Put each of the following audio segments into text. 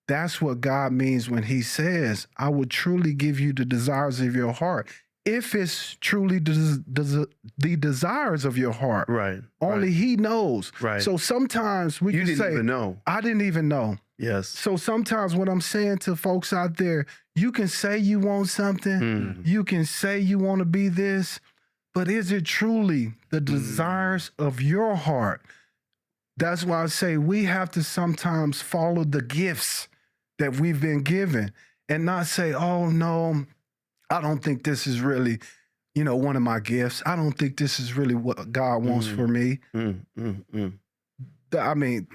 that's what God means when he says, I will truly give you the desires of your heart. If it's truly the desires of your heart, Right. only he knows. Right. So sometimes we You can didn't say, even know. I didn't even know. Yes. So sometimes what I'm saying to folks out there, you can say you want something, you can say you want to be this, but is it truly the desires of your heart? That's why I say we have to sometimes follow the gifts that we've been given and not say, oh, no, I don't think this is really, one of my gifts. I don't think this is really what God wants for me. I mean,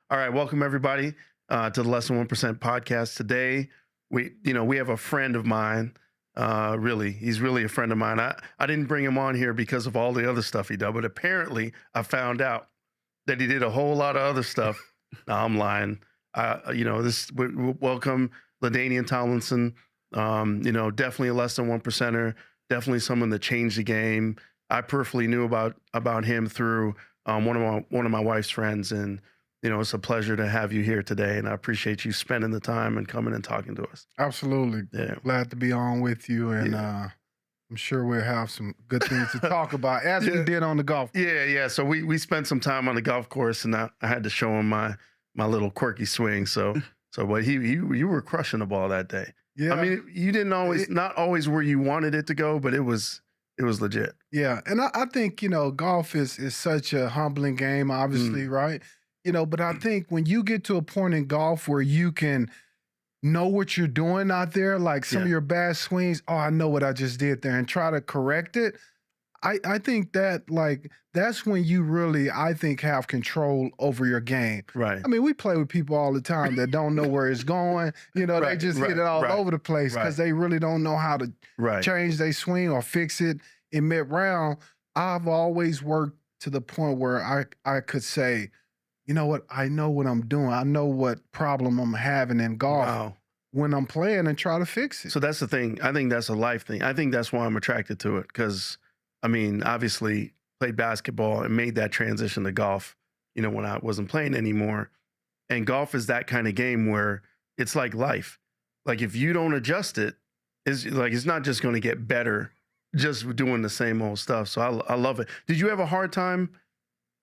All right, welcome everybody to the Less Than 1% podcast. Today, we have a friend of mine. He's really a friend of mine. I didn't bring him on here because of all the other stuff he did, but apparently I found out that he did a whole lot of other stuff. No, I'm lying. Welcome LaDainian Tomlinson. Definitely a less than 1%er. Definitely someone that changed the game. I personally knew about him through one of my wife's friends, and it's a pleasure to have you here today, and I appreciate you spending the time and coming and talking to us. Absolutely. Yeah. Glad to be on with you, and I'm sure we'll have some good things to talk about, as we did on the golf course. Yeah. So we spent some time on the golf course, and I had to show him my little quirky swing. But you were crushing the ball that day. Yeah. I mean, you didn't always, not always where you wanted it to go, but it was legit. Yeah, and I think, golf is such a humbling game, obviously, right? But I think when you get to a point in golf where you can know what you're doing out there, like some of your bad swings, I know what I just did there, and try to correct it. I think that that's when you really, I think, have control over your game. Right. I mean, we play with people all the time that don't know where it's going. They just hit it all over the place because they really don't know how to change their swing or fix it in mid-round. I've always worked to the point where I could say, you know what? I know what I'm doing. I know what problem I'm having in golf when I'm playing, and try to fix it. So that's the thing. I think that's a life thing. I think that's why I'm attracted to it, because, I mean, obviously played basketball and made that transition to golf, when I wasn't playing anymore. And golf is that kind of game where it's like life. Like if you don't adjust it, it's not just going to get better just doing the same old stuff. So I love it. Did you have a hard time?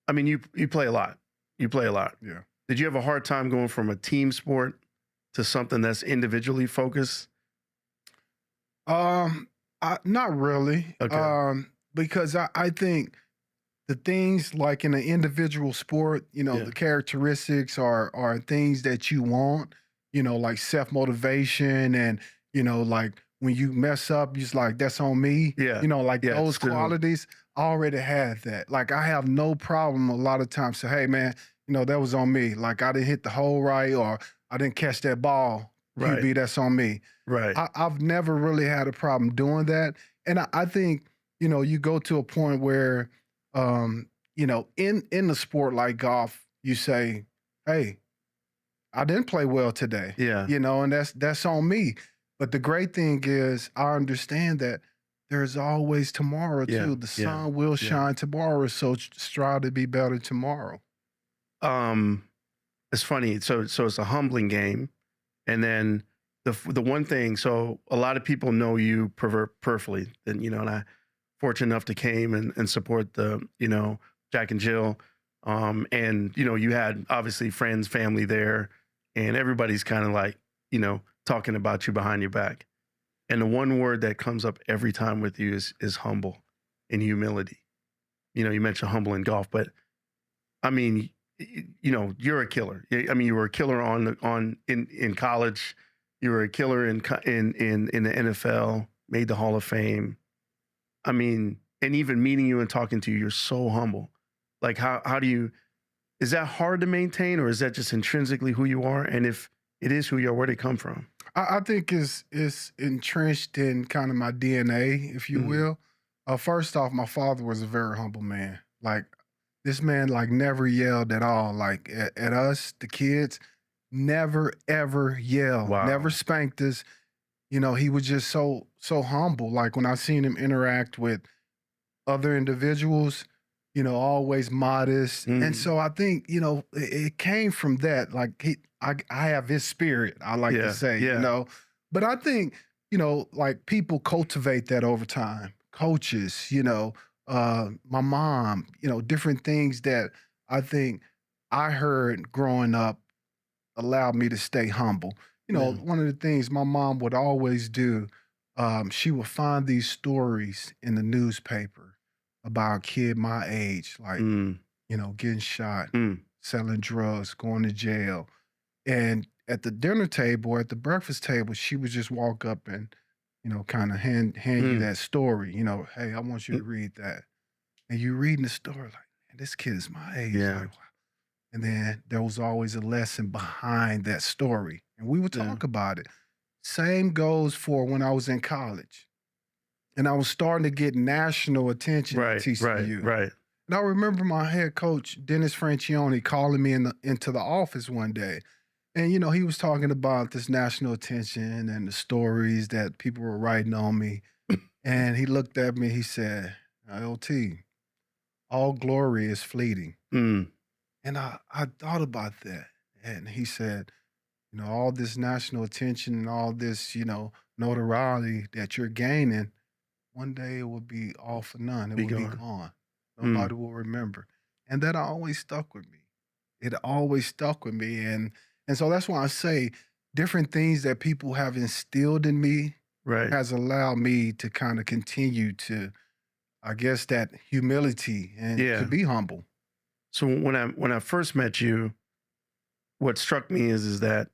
I mean, you play a lot. You play a lot. Yeah. Did you have a hard time going from a team sport to something that's individually focused? Not really. Okay. Because I think the things like in an individual sport, the characteristics are things that you want, like self-motivation, and, like when you mess up, you're just like, that's on me. Yeah. Those qualities, I already had that. Like I have no problem a lot of times say, hey man, that was on me. Like I didn't hit the hole right, or I didn't catch that ball. Right. QB, that's on me. Right. I've never really had a problem doing that. And I think, you go to a point where, in the sport like golf, you say, hey, I didn't play well today. Yeah. And that's on me. But the great thing is I understand that there's always tomorrow too. The sun will shine tomorrow. So strive to be better tomorrow. It's funny. So it's a humbling game. And then the one thing, so a lot of people know you perfectly, and, and I fortunate enough to came and support the, Jack and Jill. And, you had obviously friends, family there, and everybody's kind of like, talking about you behind your back. And the one word that comes up every time with you is humble and humility. You mentioned humble in golf, but I mean, you're a killer. I mean, you were a killer in college. You were a killer in the NFL, made the Hall of Fame. I mean, and even meeting you and talking to you, you're so humble. Like, how do you, is that hard to maintain, or is that just intrinsically who you are? And if it is who you are, where'd it come from? I think it's entrenched in kind of my DNA, if you will. First off, my father was a very humble man. Like, this man like never yelled at all. Like at us, the kids, never ever yelled, never Wow. spanked us. You know, he was just so humble. Like when I seen him interact with other individuals, you know, always modest. And so I think, you know, it came from that. Like I have his spirit, I like to Yeah. say, you Yeah. know. But I think, you know, like people cultivate that over time. Coaches, you know, my mom, you know, different things that I think I heard growing up allowed me to stay humble. You know, Yeah. one of the things my mom would always do, she would find these stories in the newspaper about a kid my age, like, Mm. you know, getting shot, Mm. selling drugs, going to jail. And at the dinner table or at the breakfast table, she would just walk up and, you know, kind of hand you Mm. that story. You know, hey, I want you to read that. And you reading the story like, man, this kid is my age. Yeah. Like, wow. And then there was always a lesson behind that story. And we would Yeah. talk about it. Same goes for when I was in college. And I was starting to get national attention at Right. TCU. Right. And I remember my head coach, Dennis Francione, calling me into the office one day. And, you know, he was talking about this national attention and the stories that people were writing on me. And he looked at me, he said, LT, all glory is fleeting. Mm. And I thought about that. And he said, you know, all this national attention and all this, you know, notoriety that you're gaining, one day it will be all for none. It Be will be gone. gone. Mm. Nobody will remember. And that always stuck with me. It always stuck with me. And so that's why I say different things that people have instilled in me Right. has allowed me to kind of continue to, I guess, that humility and Yeah. to be humble. So when I first met you, what struck me is that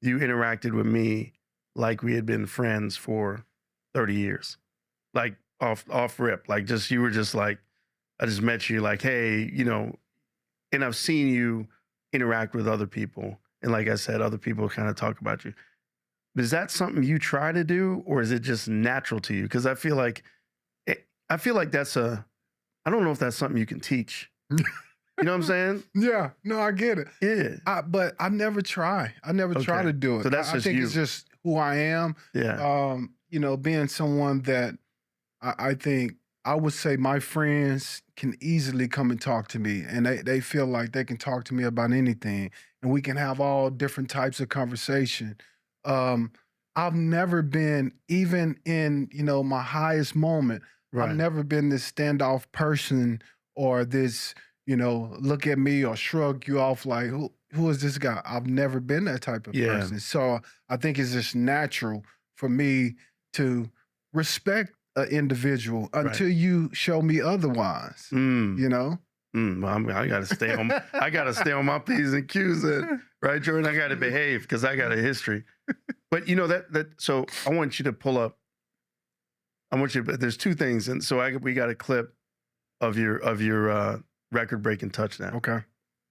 you interacted with me like we had been friends for 30 years. Like off rip. Like just you were just like, I just met you like, hey, you know, and I've seen you interact with other people. And like I said, other people kind of talk about you. Is that something you try to do, or is it just natural to you? Because I feel like that's I don't know if that's something you can teach. You know what I'm saying? Yeah, no, I get it. Yeah. But I never try. I never try Okay. to do it. So that's I just think you. it's just who I am. Yeah. You know, being someone that I think I would say my friends can easily come and talk to me, and they feel like they can talk to me about anything, and we can have all different types of conversation. I've never been, even in, you know, my highest moment, I've Right. never been this standoff person or this, you know, look at me or shrug you off like, who is this guy? I've never been that type of Yeah. person. So I think it's just natural for me to respect an individual until you show me otherwise. Mm. You know? Well, I gotta stay on. I gotta stay on my P's and Q's, right, Jordan? I gotta behave because I got a history. But you know that. So I want you to pull up. I want you. There's two things, and so we got a clip of your record-breaking touchdown. Okay.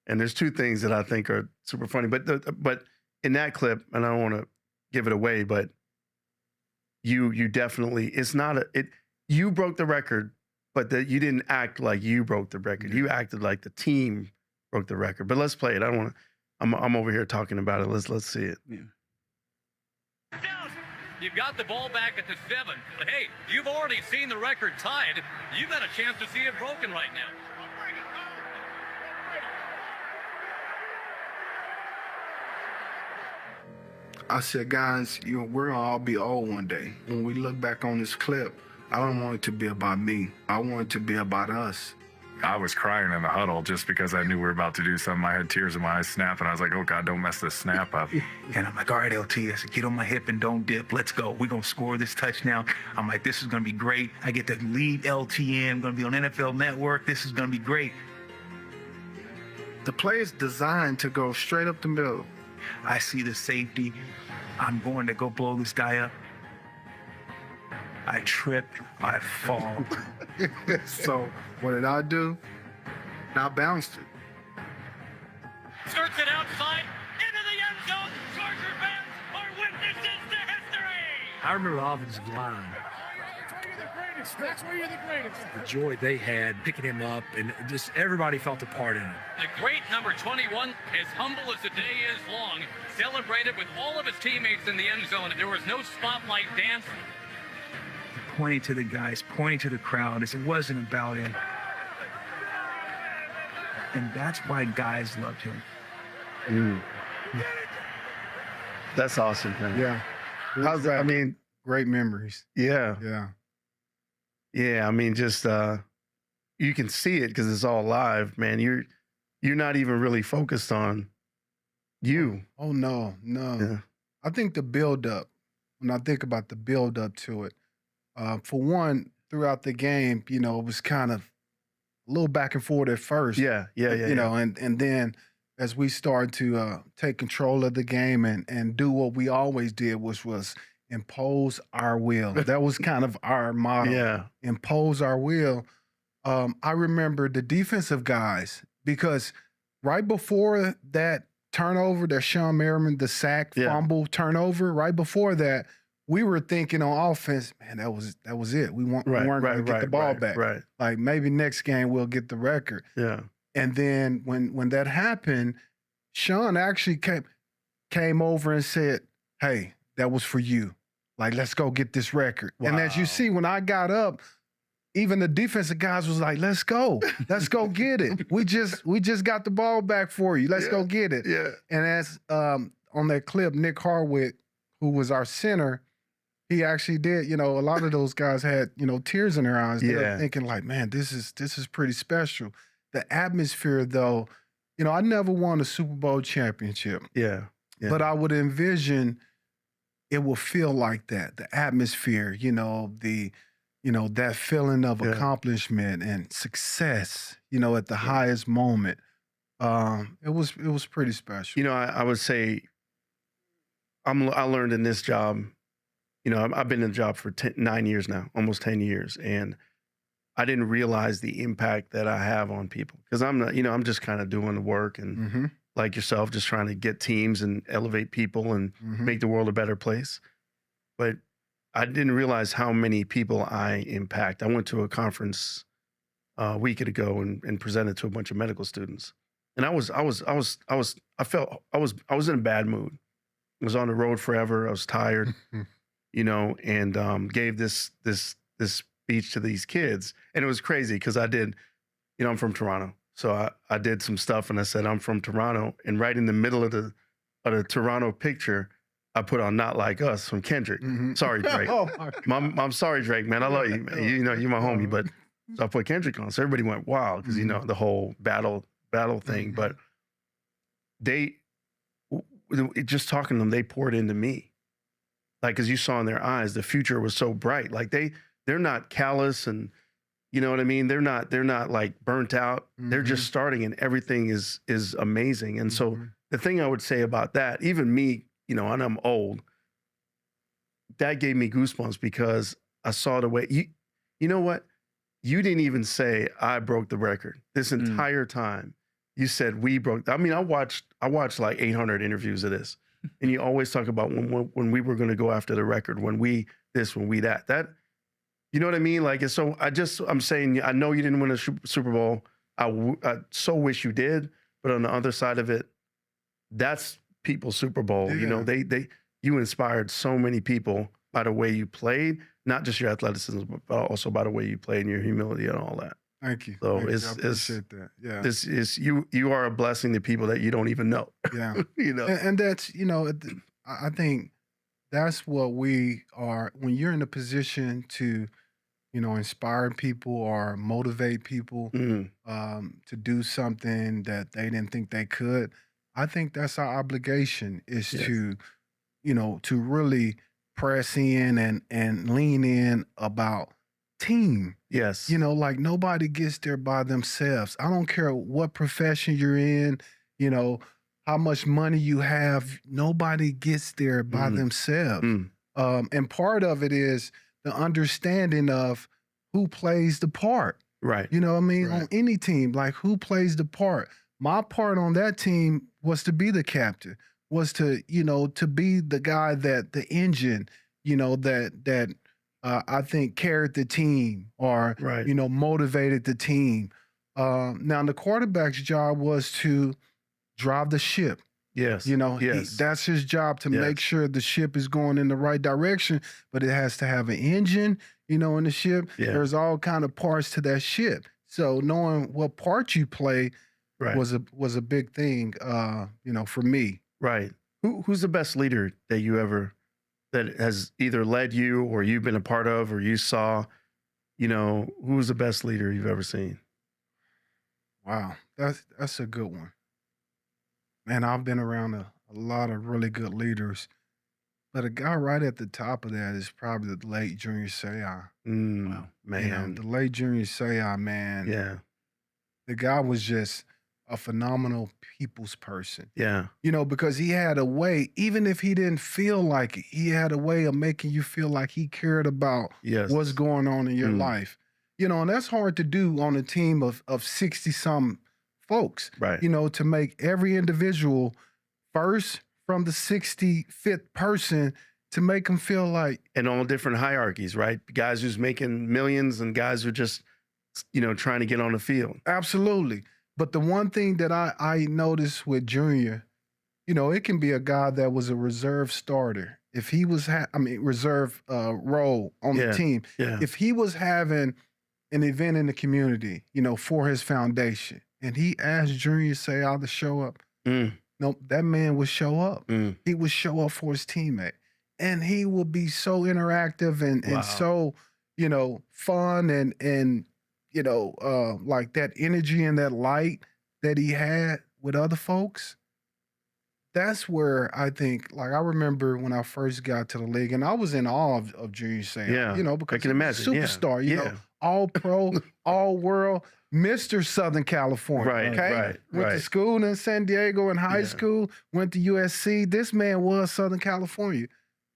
And there's two things that I think are super funny. But in that clip, and I don't want to give it away, but you definitely, it's not you broke the record, but that you didn't act like you broke the record. You acted like the team broke the record. But let's play it. I don't want to. I'm over here talking about it. Let's see it. Yeah. You've got the ball back at the 7. But hey, you've already seen the record tied. You've got a chance to see it broken right now. I said, guys, you know, we're gonna all be old one day. When we look back on this clip, I don't want it to be about me. I want it to be about us. I was crying in the huddle just because I knew we were about to do something. I had tears in my eyes snapping. I was like, oh, God, don't mess this snap up. And I'm like, all right, LT, I said, get on my hip and don't dip. Let's go. We're going to score this touchdown. I'm like, this is going to be great. I get to lead LTN. I'm going to be on NFL Network. This is going to be great. The play is designed to go straight up the middle. I see the safety. I'm going to go blow this guy up. I trip. I fall. So what did I do? I bounced it. Skirts it outside, into the end zone. Charger fans are witnesses to history. I remember the offensive line. The joy they had picking him up, and just everybody felt a part in it. The great number 21, as humble as the day is long, celebrated with all of his teammates in the end zone. There was no spotlight dance. Pointing to the guys, pointing to the crowd. It wasn't about him. And that's why guys loved him. That's awesome, man. Yeah. How's that? I mean, Great memories. yeah. Yeah. Yeah, I mean, just you can see it because it's all live, man. You're not even really focused on you. Oh, no. Yeah. I think the build-up, when I think about the build-up to it, for one, throughout the game, it was kind of a little back and forth at first. Yeah. And then as we started to take control of the game and do what we always did, which was impose our will. That was kind of our motto. Yeah. Impose our will. I remember the defensive guys, because right before that turnover, that Sean Merriman, the sack, fumble, turnover, right before that, we were thinking on offense, man, that was it. We weren't going to get the ball back. Right. Like maybe next game we'll get the record. Yeah. And then when that happened, Sean actually came over and said, "Hey, that was for you. Like, let's go get this record." Wow. And as you see, when I got up, even the defensive guys was like, "Let's go get it. We just got the ball back for you. Let's go get it." Yeah. And as on that clip, Nick Harwick, who was our center, he actually did. A lot of those guys had tears in their eyes. They were thinking like, "Man, this is pretty special." The atmosphere, though, I never won a Super Bowl championship. Yeah. But I would envision it will feel like that. The atmosphere, that feeling of accomplishment and success, at the highest moment. It was pretty special. I would say I learned in this job, I've been in the job for 9 years now, almost 10 years. And I didn't realize the impact that I have on people, because I'm not, I'm just kind of doing the work and like yourself, just trying to get teams and elevate people and make the world a better place. But I didn't realize how many people I impact. I went to a conference a week ago and presented to a bunch of medical students, and I felt I was in a bad mood. I was on the road forever. I was tired, and gave this speech to these kids, and it was crazy because I did, I'm from Toronto, so I did some stuff, and I said I'm from Toronto, and right in the middle of the Toronto picture, I put on "Not Like Us" from Kendrick. Sorry, Drake. I'm sorry, Drake, man. I love you. You're my homie, but so I put Kendrick on, so everybody went wild because the whole battle thing. But just talking to them, they poured into me, like, because you saw in their eyes the future was so bright. Like they're not callous, and you know what I mean. They're not like burnt out. They're just starting, and everything is amazing. And so the thing I would say about that, even me, and I'm old, that gave me goosebumps because I saw the way you know what? You didn't even say I broke the record this entire time. You said we broke. I mean, I watched like 800 interviews of this, and you always talk about when we were going to go after the record, when we this, when we that. That, you know what I mean? Like, so I'm saying, I know you didn't win a Super Bowl. I so wish you did, but on the other side of it, that's people's Super Bowl. Yeah. You inspired so many people by the way you played, not just your athleticism, but also by the way you played and your humility and all that. Thank you. So I appreciate that. Yeah. This is you are a blessing to people that you don't even know. Yeah. And that's, I think that's what we are when you're in a position to, inspire people or motivate people to do something that they didn't think they could. I think that's our obligation is to really press in and lean in about team. Yes. Like nobody gets there by themselves. I don't care what profession you're in, how much money you have, nobody gets there by themselves. And part of it is the understanding of who plays the part. Right. You know what I mean? Right. On any team, like who plays the part. My part on that team was to be the captain, was to, to be the guy that the engine, that I think carried the team or, Right. motivated the team. Now, the quarterback's job was to drive the ship. Yes. Yes. That's his job to make Yes. sure the ship is going in the right direction, but it has to have an engine, in the ship. Yeah. There's all kind of parts to that ship. So knowing what part you play Right. was a big thing, for me. Right. Who's the best leader that has either led you or you've been a part of or you saw, who's the best leader you've ever seen? Wow, that's a good one. Man, I've been around a lot of really good leaders, but a guy right at the top of that is probably the late Junior Seau. Wow. Man. The late Junior Seau, man. Yeah. The guy was just a phenomenal people's person. Yeah. Because he had a way, even if he didn't feel like it, he had a way of making you feel like he cared about Yes. what's going on in your life. And that's hard to do on a team of 60-some folks. Right. To make every individual first from the 65th person to make them feel like. And all different hierarchies, right? Guys who's making millions and guys who are just, trying to get on the field. Absolutely. But the one thing that I noticed with Junior, it can be a guy that was a reserve starter. If he was, reserve role on the team. Yeah. If he was having an event in the community, for his foundation, and he asked Junior Seau to show up, no, that man would show up. He would show up for his teammate. And he would be so interactive and so, fun and like that energy and that light that he had with other folks. That's where I think, like, I remember when I first got to the league, and I was in awe of Junior Seau. Yeah. Because I can imagine. superstar, Yeah. all pro, all world, Mr. Southern California. Right, okay? Went to school in San Diego in high school, went to USC. This man was Southern California.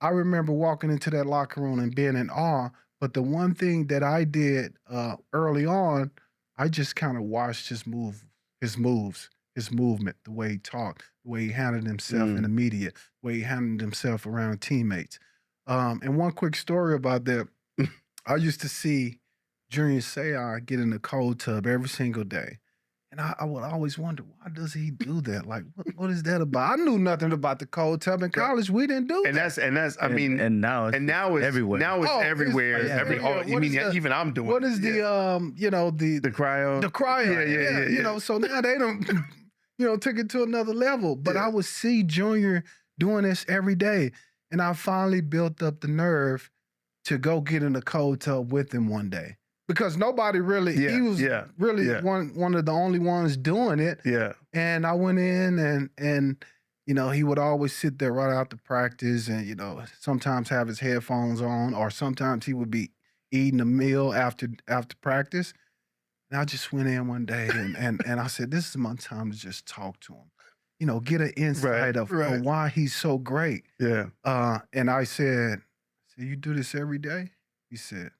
I remember walking into that locker room and being in awe. But the one thing that I did early on, I just kind of watched his moves, his movement, the way he talked, the way he handled himself in the media, the way he handled himself around teammates. And one quick story about that, I used to see Junior Seau get in the cold tub every single day. And I would always wonder, why does he do that? Like, what is that about? I knew nothing about the cold tub in college. We didn't do that. And that's now it's everywhere. Now it's everywhere. Even I'm doing what is the the cryo? The cryo. Yeah. So now they don't took it to another level. But I would see Junior doing this every day. And I finally built up the nerve to go get in the cold tub with him one day. Because nobody really, he was really one of the only ones doing it. Yeah. And I went in and he would always sit there right after practice and, sometimes have his headphones on, or sometimes he would be eating a meal after practice. And I just went in one day and I said, this is my time to just talk to him. Get an insight of why he's so great. Yeah. And I said, you do this every day? He said,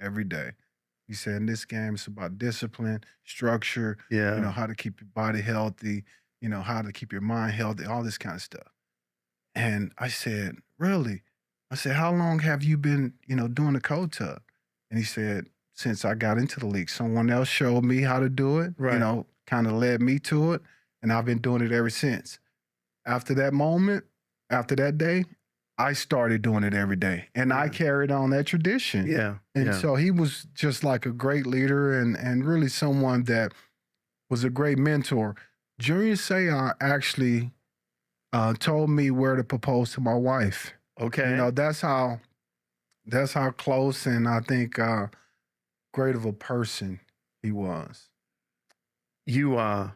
every day. He said, in this game, it's about discipline, structure, how to keep your body healthy, how to keep your mind healthy, all this kind of stuff. And I said, really? I said, how long have you been, doing the cold tub? And he said, since I got into the league. Someone else showed me how to do it, kind of led me to it, and I've been doing it ever since. After that moment, after that day, I started doing it every day, and I carried on that tradition. Yeah. And so he was just like a great leader and really someone that was a great mentor. Junior Seau actually told me where to propose to my wife. Okay. That's how close and I think great of a person he was. You have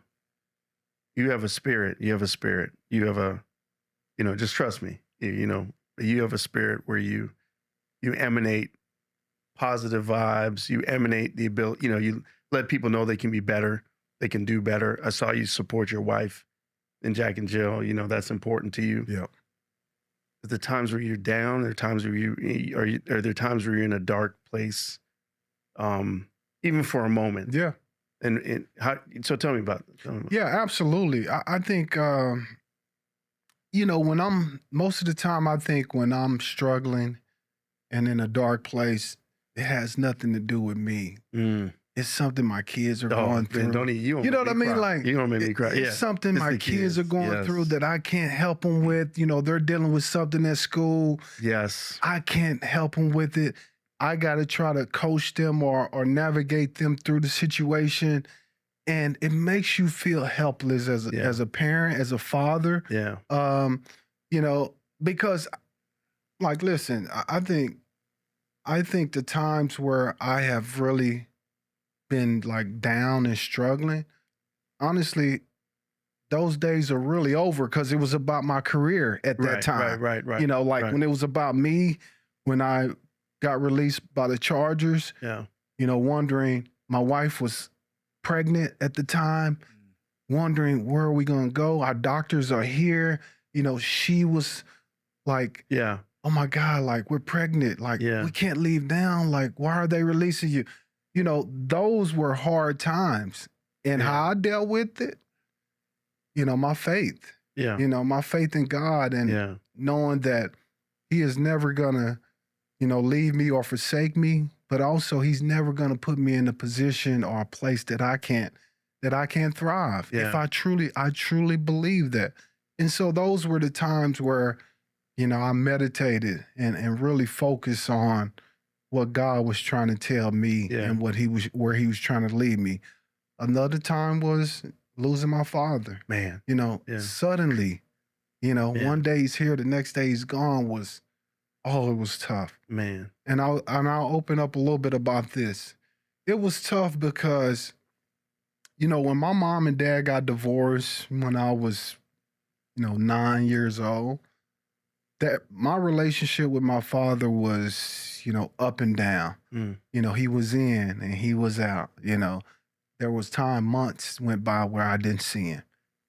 a spirit. You have a, just trust me. You have a spirit where you emanate positive vibes. You emanate the ability, you let people know they can be better. They can do better. I saw you support your wife and Jack and Jill. That's important to you. Yeah. Are there times where you're down? Are there times where are there times where you're in a dark place? Even for a moment. Yeah. And how, so tell me about it. Yeah, absolutely. I think, most of the time I think when I'm struggling and in a dark place. It has nothing to do with me. It's something my kids are going through. Man, you know what I mean? Like, you're gonna make me cry. It's something my kids are going through that I can't help them with. You know, they're dealing with something at school. Yes. I can't help them with it. I got to try to coach them or navigate them through the situation. And it makes you feel helpless as a parent, as a father. Yeah. You know, because like, listen, I think the times where I have really been like down and struggling, honestly, those days are really over because it was about my career at that time. Right. You know, like when it was about me, when I got released by the Chargers, you know, wondering, my wife was pregnant at the time, wondering where are we going to go? Our doctors are here. You know, she was like, oh my God, like we're pregnant. Like we can't leave now. Like, why are they releasing you? You know, those were hard times. And how I dealt with it, you know, my faith. Yeah. You know, my faith in God and knowing that he is never gonna, you know, leave me or forsake me, but also he's never gonna put me in a position or a place that I can't thrive. If I truly believe that. And so those were the times where, you know, I meditated and really focused on what God was trying to tell me and where he was trying to lead me. Another time was losing my father. Man. You know, suddenly, you know, one day he's here, the next day he's gone it was tough. Man. And I'll open up a little bit about this. It was tough because, you know, when my mom and dad got divorced when I was, you know, 9 years old, that my relationship with my father was, you know, up and down. You know, he was in and he was out. You know, there was months went by where I didn't see him.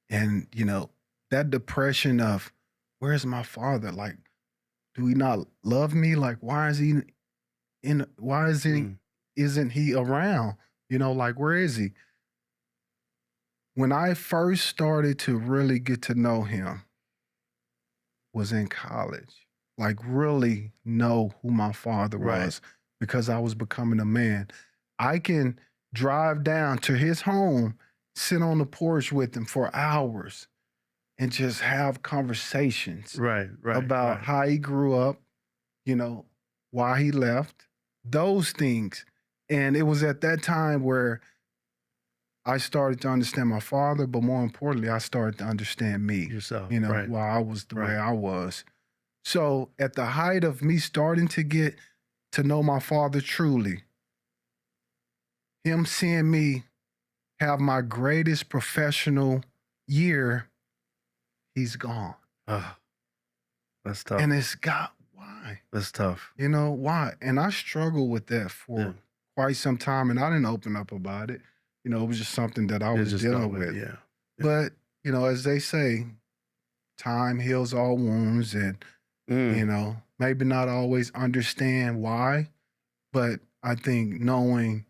And, you know, that depression of, where's my father? Like, do he not love me? Like, isn't he around? You know, like, where is he? When I first started to really get to know him was in college. Like, really know who my father was because I was becoming a man. I can drive down to his home, sit on the porch with him for hours and just have conversations about how he grew up, you know, why he left, those things. And it was at that time where I started to understand my father, but more importantly, I started to understand me. Yourself. You know, why I was the way I was. So at the height of me starting to get to know my father truly, him seeing me have my greatest professional year, he's gone. That's tough. And it's why? That's tough. You know, why? And I struggled with that for quite some time, and I didn't open up about it. You know, it was just something that I was dealing with. But, you know, as they say, time heals all wounds, and, you know, maybe not always understand why, but I think knowing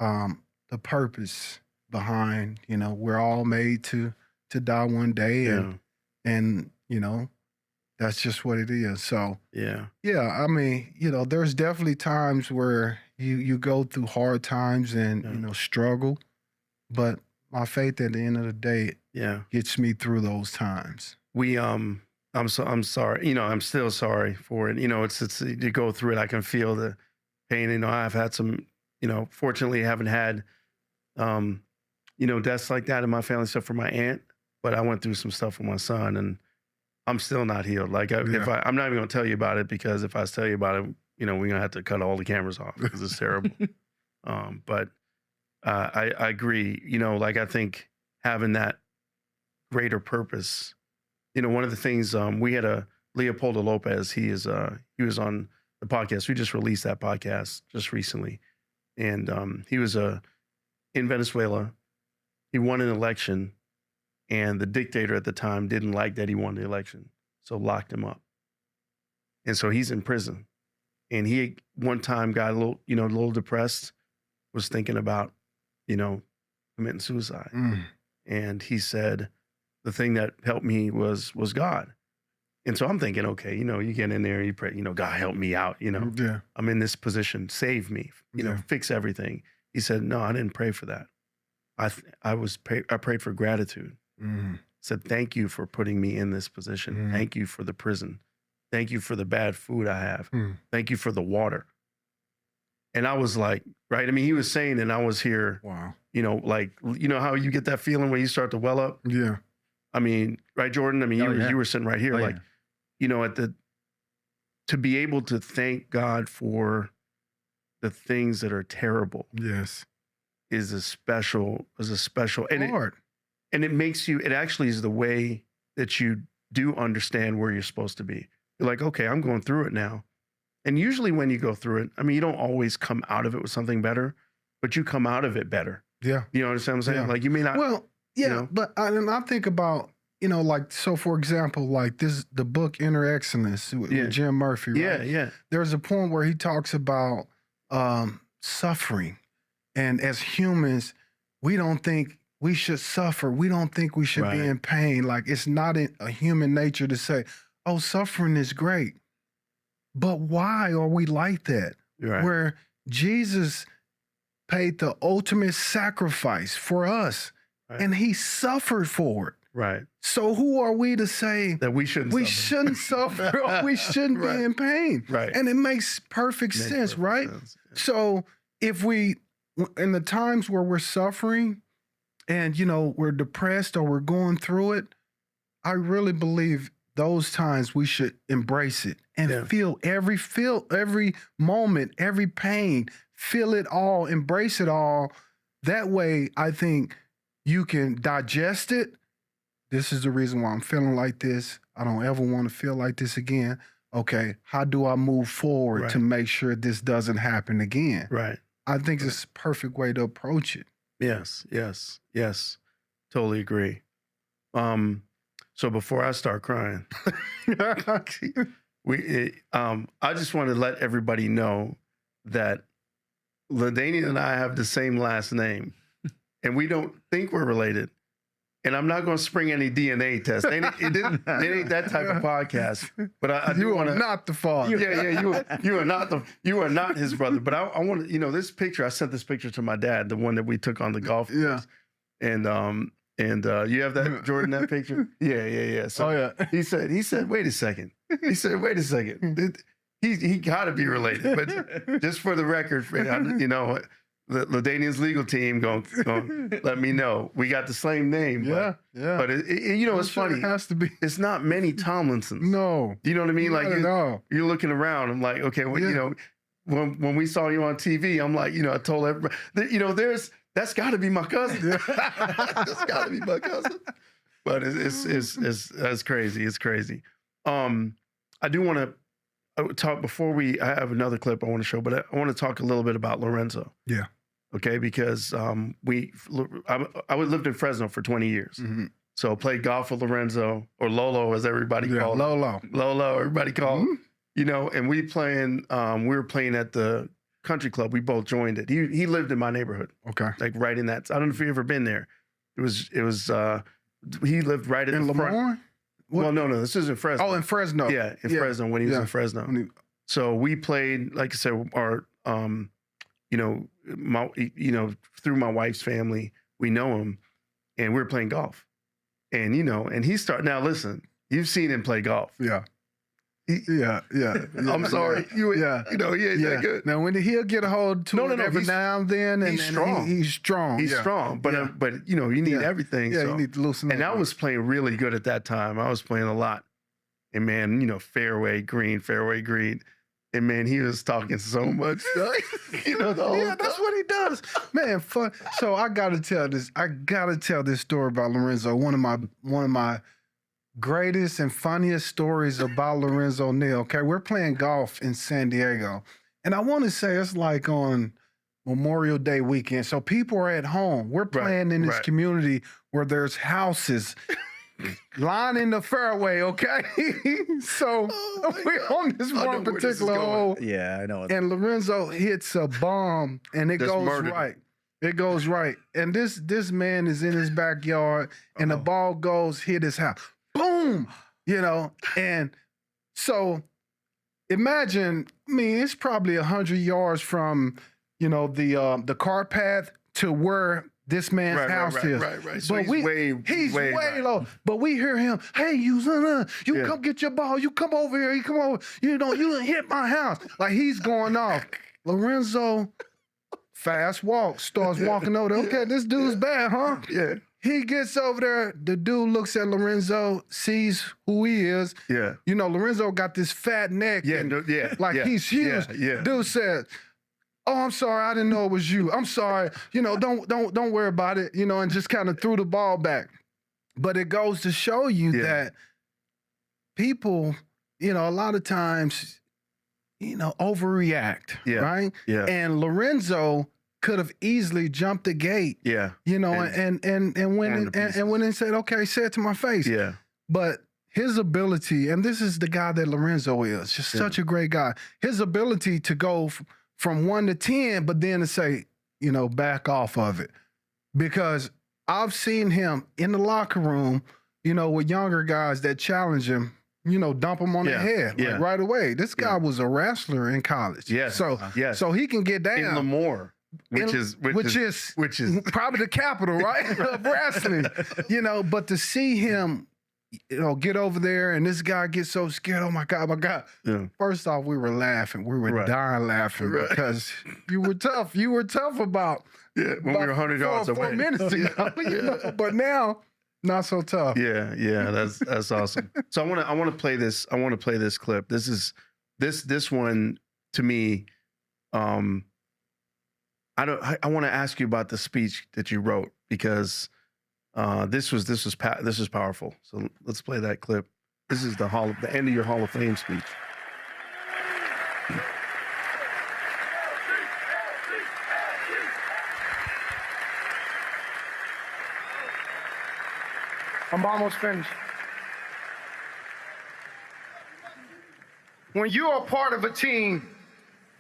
the purpose behind, you know, we're all made to die one day, and you know, that's just what it is. So I mean, you know, there's definitely times where you go through hard times and you know, struggle, but my faith at the end of the day gets me through those times. I'm sorry, you know, I'm still sorry for it. You know, it's you go through it, I can feel the pain. You know, I've had some, you know, fortunately I haven't had you know, deaths like that in my family, except for my aunt, but I went through some stuff with my son, and I'm still not healed. Like, I'm not even going to tell you about it, because if I tell you about it, you know, we're going to have to cut all the cameras off because it's terrible. But I agree. You know, like, I think having that greater purpose, you know, one of the things, we had Leopoldo Lopez, he was on the podcast. We just released that podcast just recently. And he was in Venezuela. He won an election, and the dictator at the time didn't like that he won the election, so locked him up. And so he's in prison. And he one time got a little depressed, was thinking about, you know, committing suicide. And he said, the thing that helped me was God. And so I'm thinking, okay, you get in there, you pray, God help me out, Yeah. I'm in this position, save me, fix everything. He said, no, I didn't pray for that. I prayed for gratitude. Said, thank you for putting me in this position. Thank you for the prison. Thank you for the bad food I have. Thank you for the water. And I was like, right. I mean, he was saying, and I was here, Wow. How you get that feeling when you start to well up? Yeah. I mean, right, Jordan? I mean, you were sitting right here, to be able to thank God for the things that are terrible. Yes. Is a special, and Lord. It actually is the way that you do understand where you're supposed to be. You're like, okay, I'm going through it now. And usually when you go through it, I mean, you don't always come out of it with something better, but you come out of it better. Yeah. You understand what I'm saying? Yeah. Like you may not. Well, yeah, but I think about, so for example, like the book Inner Excellence with Jim Murphy, right? Yeah, yeah. There's a point where he talks about suffering. And as humans, we don't think we should suffer. We don't think we should be in pain. Like it's not in a human nature to say, oh, suffering is great. But why are we like that? Right. Where Jesus paid the ultimate sacrifice for us and he suffered for it. Right. So who are we to say that we shouldn't suffer or we shouldn't be in pain? Right. And it makes perfect sense, right? Sense. Yeah. So if we, in the times where we're suffering and, we're depressed or we're going through it, I really believe those times we should embrace it and feel every moment, every pain, feel it all, embrace it all. That way, I think you can digest it. This is the reason why I'm feeling like this. I don't ever want to feel like this again. Okay, how do I move forward to make sure this doesn't happen again? Right. I think it's a perfect way to approach it. Yes. Totally agree. So before I start crying, I just want to let everybody know that LaDainian and I have the same last name, and we don't think we're related. And I'm not going to spring any DNA test. It ain't that type of podcast. But I do want to. Not the father. You are not his brother. But I want to. This picture. I sent this picture to my dad, the one that we took on the golf course. And you have that, Jordan, that picture? Yeah. So he said, wait a second. He said, wait a second. He got to be related. But just for the record, the LaDainian's legal team going let me know. We got the same name. But it's funny. It has to be. It's not many Tomlinsons. No. You know what I mean? Like you're looking around. I'm like, okay, well, when we saw you on TV, I'm like, I told everybody, that's got to be my cousin. That's got to be my cousin. But it's crazy. It's crazy. I do want to talk I have another clip I want to show, but I want to talk a little bit about Lorenzo. Yeah. Okay, because I lived in Fresno for 20 years. Mm-hmm. So played golf with Lorenzo, or Lolo as everybody called him. Lolo, everybody called him. And we were playing at the country club. We both joined it. He lived in my neighborhood. Okay. Like right in that. I don't know if you've ever been there. It was he lived right in the front. Lamar? Well, no, this is in Fresno. Oh, in Fresno. Yeah, Fresno, when he was in Fresno. So we played, like I said, our through my wife's family, we know him, and we were playing golf. And and he started. Now listen, you've seen him play golf. Yeah. I'm sorry. He ain't that good. Now when he'll get a hold to it every now and then, and he's strong. He's strong. He's strong, but you need everything. Yeah, you need to loosen up. And I was playing really good at that time. I was playing a lot, and man, fairway green, and man, he was talking so much. That's what he does, man. Fun. So I gotta tell this story about Lorenzo. One of my greatest and funniest stories about Lorenzo Neal. Okay, we're playing golf in San Diego, and I want to say it's like on Memorial Day weekend. So people are at home. We're playing in this community where there's houses lining the fairway. Okay, so we're on this one particular hole. Yeah, I know. And Lorenzo hits a bomb, and it goes right. It goes right, and this man is in his backyard, and the ball hit his house. Boom! And so imagine, I mean, it's probably 100 yards from, the car path to where this man's house is. Right. So But he's way right. low. But we hear him, hey, you come get your ball. You come over here. You come over. You done hit my house. Like he's going off. Lorenzo, fast walk, starts walking over there. Okay, this dude's bad, huh? Yeah. He gets over there. The dude looks at Lorenzo, sees who he is. Yeah. Lorenzo got this fat neck. He's huge. Yeah. Dude said, "Oh, I'm sorry. I didn't know it was you. I'm sorry. Don't worry about it. And just kind of threw the ball back." But it goes to show you that people, a lot of times, overreact. Right. Yeah. And Lorenzo could have easily jumped the gate. Yeah. And went and said, "Okay, say it to my face." Yeah. But his ability, and this is the guy that Lorenzo is, just such a great guy. His ability to go from 1 to 10, but then to say, back off of it. Because I've seen him in the locker room, with younger guys that challenge him, dump him on the head right away. This guy was a wrestler in college. Yes. So he can get down. In Lemoore. Which is probably the capital, right? Of wrestling. But to see him, get over there and this guy gets so scared. Oh my God. Yeah. First off, we were laughing. We were dying laughing because you were tough. You were tough about when we were 100 yards away. 4 minutes ago. But now, not so tough. Yeah. That's awesome. So I want to play this. I want to play this clip. This one to me. I want to ask you about the speech that you wrote because this was powerful. So let's play that clip. This is the end of your Hall of Fame speech. I'm almost finished. When you are part of a team,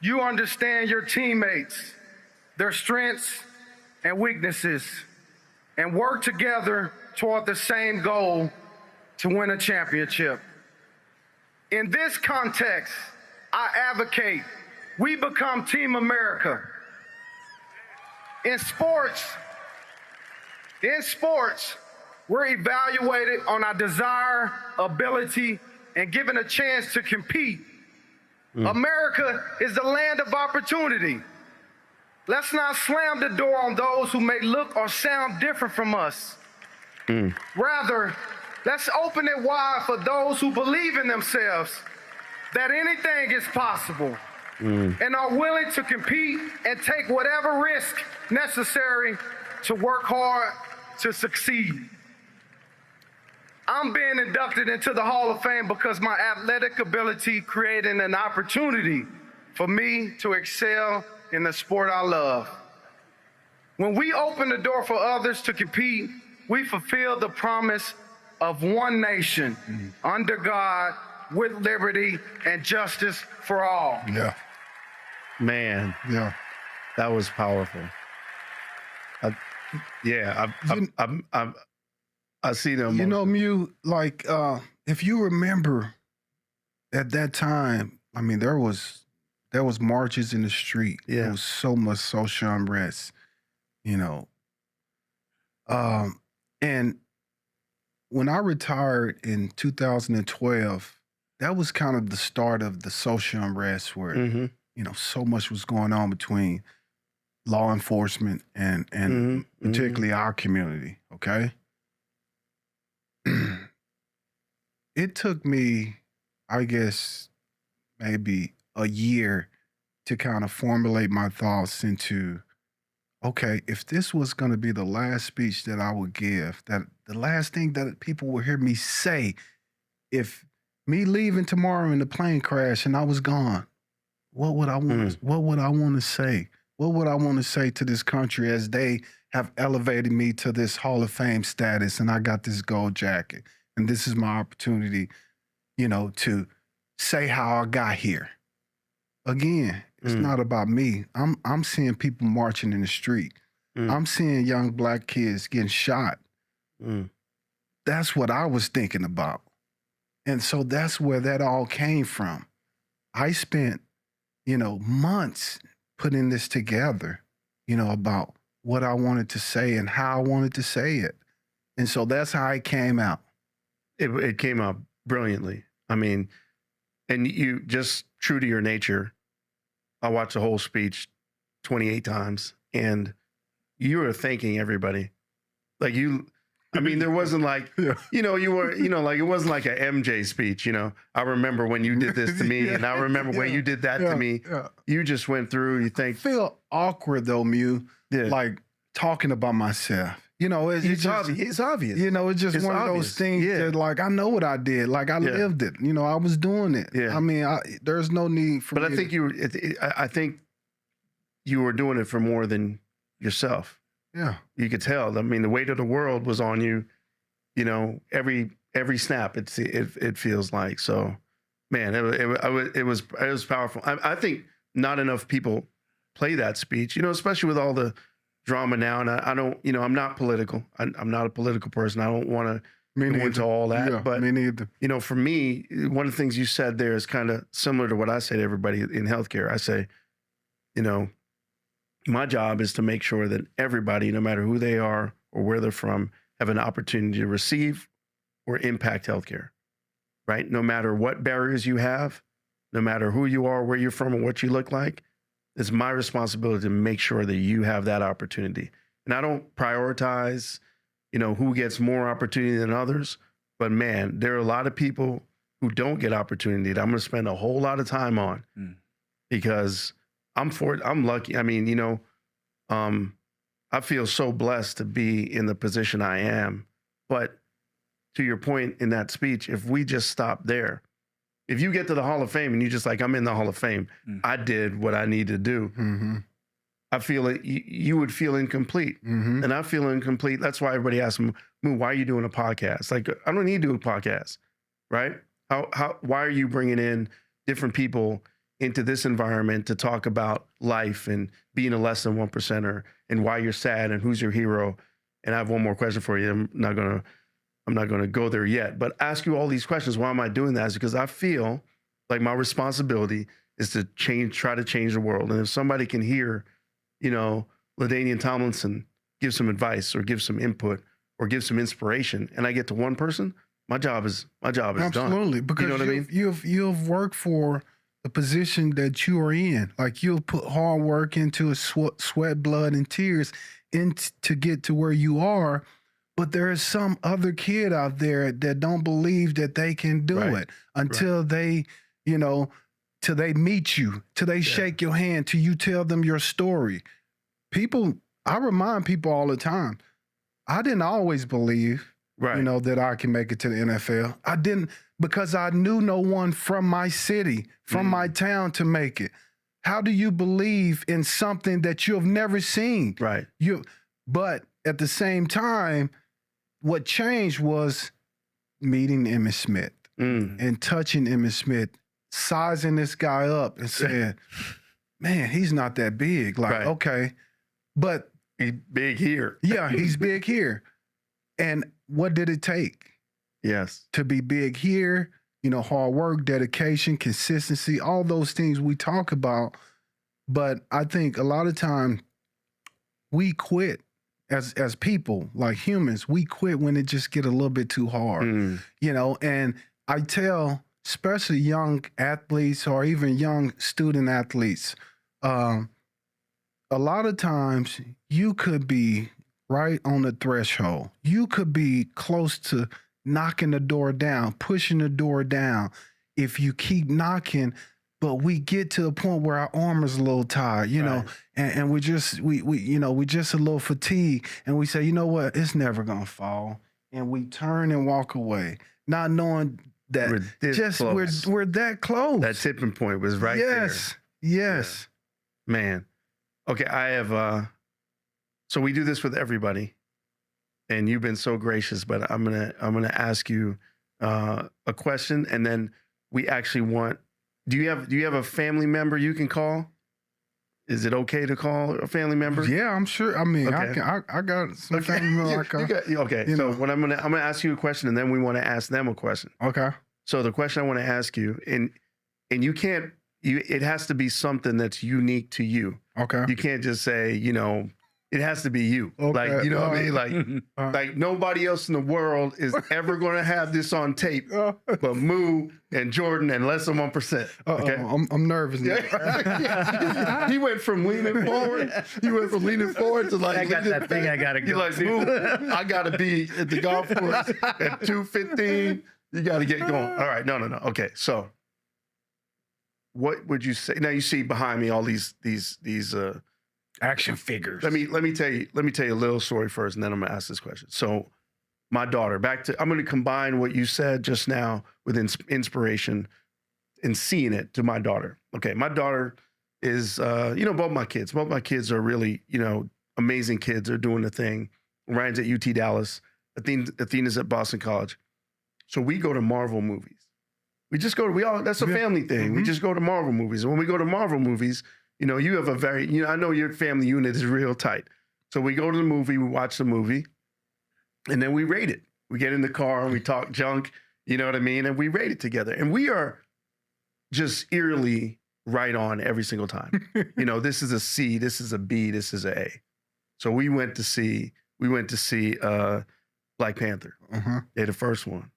you understand your teammates, their strengths and weaknesses, and work together toward the same goal to win a championship. In this context, I advocate we become Team America. In sports, we're evaluated on our desire, ability, and given a chance to compete. America is the land of opportunity. Let's not slam the door on those who may look or sound different from us. Rather, let's open it wide for those who believe in themselves that anything is possible and are willing to compete and take whatever risk necessary to work hard to succeed. I'm being inducted into the Hall of Fame because my athletic ability created an opportunity for me to excel in the sport I love. When we open the door for others to compete, we fulfill the promise of one nation under God with liberty and justice for all. Yeah. Man. Yeah. That was powerful. I see them. Mew, like, if you remember at that time, I mean, there was marches in the street. Yeah. There was so much social unrest, and when I retired in 2012, that was kind of the start of the social unrest where, so much was going on between law enforcement and particularly our community, okay? It took me, I guess, maybe a year to kind of formulate my thoughts into, okay, if this was going to be the last speech that I would give, that the last thing that people would hear me say, if me leaving tomorrow in the plane crash and I was gone, what would I want? What would I want to say? What would I want to say to this country as they have elevated me to this Hall of Fame status and I got this gold jacket and this is my opportunity, to say how I got here. Again, it's not about me. I'm seeing people marching in the street. I'm seeing young black kids getting shot. That's what I was thinking about. And so that's where that all came from. I spent, months putting this together, about what I wanted to say and how I wanted to say it. And so that's how it came out. It came out brilliantly. I mean, and you just true to your nature. I watched the whole speech 28 times, and you were thanking everybody. Like there wasn't like, you were, like it wasn't like a MJ speech, I remember when you did this to me, and I remember when you did that to me. Yeah. You just went through, you think. I feel awkward though, Mew, like talking about myself. It's obvious. It's just one of those things that, like, I know what I did. Like, I lived it. I was doing it. Yeah. I mean, there's no need for. But I think I think you were doing it for more than yourself. Yeah, you could tell. I mean, the weight of the world was on you. Every snap. It feels like. So, man, it was powerful. I think not enough people play that speech. Especially with all the drama now, and I don't, I'm not political. I'm not a political person. I don't want to go into all that. Yeah, but me neither. For me, one of the things you said there is kind of similar to what I say to everybody in healthcare. I say, my job is to make sure that everybody, no matter who they are or where they're from, have an opportunity to receive or impact healthcare. Right? No matter what barriers you have, no matter who you are, where you're from, and what you look like. It's my responsibility to make sure that you have that opportunity. And I don't prioritize, who gets more opportunity than others. But man, there are a lot of people who don't get opportunity that I'm going to spend a whole lot of time on because I'm lucky. I mean, I feel so blessed to be in the position I am. But to your point in that speech, if we just stop there, if you get to the Hall of Fame and you just like, I'm in the Hall of Fame, I did what I need to do. Mm-hmm. I feel it. You would feel incomplete, and I feel incomplete. That's why everybody asks me, "Why are you doing a podcast?" Like, I don't need to do a podcast, right? Why are you bringing in different people into this environment to talk about life and being a less than 1%er and why you're sad and who's your hero? And I have one more question for you. I'm not gonna go there yet, but ask you all these questions. Why am I doing that? Is because I feel like my responsibility is to try to change the world. And if somebody can hear, LaDainian Tomlinson give some advice or give some input or give some inspiration, and I get to one person, my job is done. Absolutely, because what I mean? You've worked for the position that you are in. Like, you'll put hard work into it, sweat, blood, and tears to get to where you are. But there is some other kid out there that don't believe that they can do it until they, till they meet you, till they shake your hand, till you tell them your story. I remind people all the time, I didn't always believe, that I can make it to the NFL. I didn't, because I knew no one from my city, from my town to make it. How do you believe in something that you have never seen? Right. But at the same time, what changed was meeting Emmitt Smith and touching Emmitt Smith, sizing this guy up and saying, man, he's not that big. Like, okay, but he's big here. Yeah, he's big here. And what did it take? Yes. To be big here, hard work, dedication, consistency, all those things we talk about. But I think a lot of time we quit. As people, like humans, we quit when it just get a little bit too hard, and I tell, especially young athletes or even young student athletes, a lot of times you could be right on the threshold. You could be close to knocking the door down, pushing the door down. If you keep knocking, but we get to a point where our arm is a little tired, and we just a little fatigued, and we say, you know what, it's never gonna fall, and we turn and walk away, not knowing that we're that close. That tipping point was right there. Yes. Yeah. Man. Okay, I have. So we do this with everybody, and you've been so gracious. But I'm gonna ask you a question, and then we actually want. Do you have a family member you can call? Is it okay to call a family member? Yeah, I'm sure. I mean, okay. I got some family member I call. Okay. So what I'm gonna ask you a question, and then we want to ask them a question. Okay. So the question I want to ask you, and you can't, it has to be something that's unique to you. Okay. You can't just say, it has to be you. Okay. Like, you know what I mean? Like nobody else in the world is ever going to have this on tape but Moo and Jordan and less than 1%. Okay. I'm nervous now. Yeah. He went from leaning forward. To like, I got that thing I got to go. Like, Moo, I got to be at the golf course at 2:15. You got to get going. All right. No. Okay. So what would you say? Now you see behind me all these Action figures. Let me tell you a little story first, and then I'm gonna ask this question. So, my daughter, I'm gonna combine what you said just now with inspiration and seeing it to my daughter. Okay, my daughter is, both my kids. Both my kids are really, amazing kids. They're doing the thing. Ryan's at UT Dallas. Athena's at Boston College. So we go to Marvel movies. We just go to that's a family thing. Mm-hmm. We just go to Marvel movies. And when we go to Marvel movies, you have a very, I know your family unit is real tight. So we go to the movie, we watch the movie, and then we rate it. We get in the car and we talk junk, you know what I mean? And we rate it together. And we are just eerily right on every single time. This is a C, this is a B, this is a A. So we went to see Black Panther. They're the first one.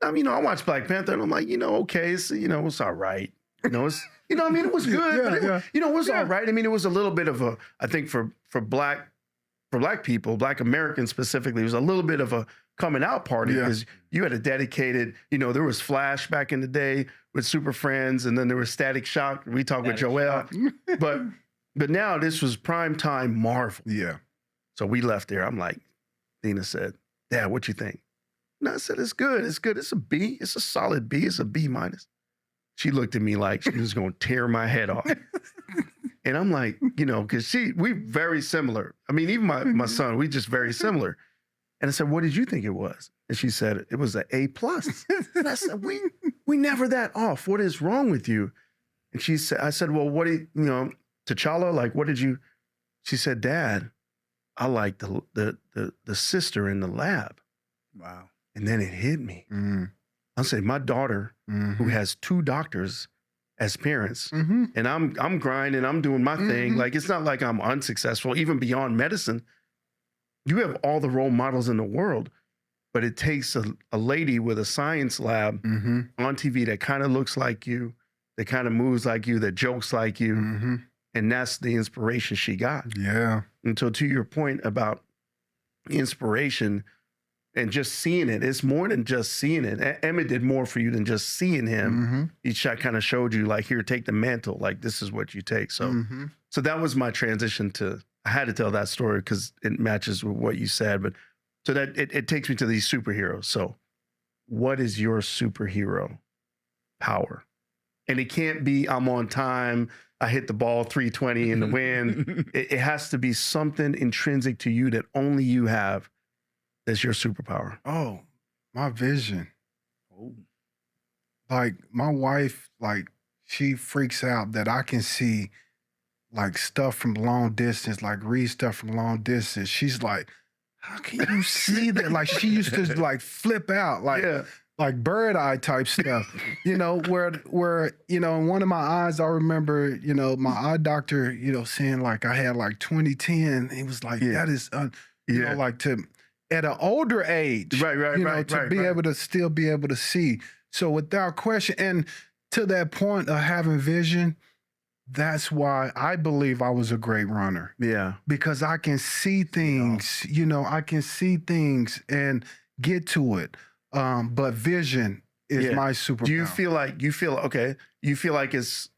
I watched Black Panther and I'm like, okay, it's all right. It was good. But it was all right. It was a little bit of a, I think for black people, Black Americans specifically, it was a little bit of a coming out party because you had a dedicated, there was Flash back in the day with Super Friends, and then there was Static Shock. We talked with Joel, but now this was primetime Marvel. Yeah. So we left there. I'm like, Dina said, Dad, what you think? And I said, it's good. It's good. It's a B. It's a solid B. It's a B minus. She looked at me like she was going to tear my head off. And I'm like, because we very similar. Even my son, we just very similar. And I said, what did you think it was? And she said, it was an A+. And I said, we never that off. What is wrong with you? And I said, well, what do you, T'Challa, like, what did you? She said, Dad, I like the sister in the lab. Wow. And then it hit me. I'll say my daughter, who has 2 doctors as parents, and I'm grinding, I'm doing my thing. Like, it's not like I'm unsuccessful, even beyond medicine. You have all the role models in the world, but it takes a lady with a science lab on TV that kind of looks like you, that kind of moves like you, that jokes like you. And that's the inspiration she got. Yeah. And so to your point about inspiration, and just seeing it, it's more than just seeing it. Emmett did more for you than just seeing him. He kind of showed you, like, here, take the mantle. Like, this is what you take. So, so that was my transition to. I had to tell that story because it matches with what you said. But so that it takes me to these superheroes. So, what is your superhero power? And it can't be I'm on time. I hit the ball 320 in the wind. It has to be something intrinsic to you that only you have. That's your superpower. Oh, my vision. Like, my wife, like, she freaks out that I can see, like, stuff from long distance, like, read stuff from long distance. She's like, how can you see that? Like, she used to, like, flip out, like bird eye type stuff, where, in one of my eyes, I remember, my eye doctor, saying, like, I had, like, 20/10. He was like, that is, like, at an older age, to be able to still be able to see. So without question, and to that point of having vision, that's why I believe I was a great runner. Yeah. Because I can see things, I can see things and get to it. But vision is my superpower. Do you feel like it's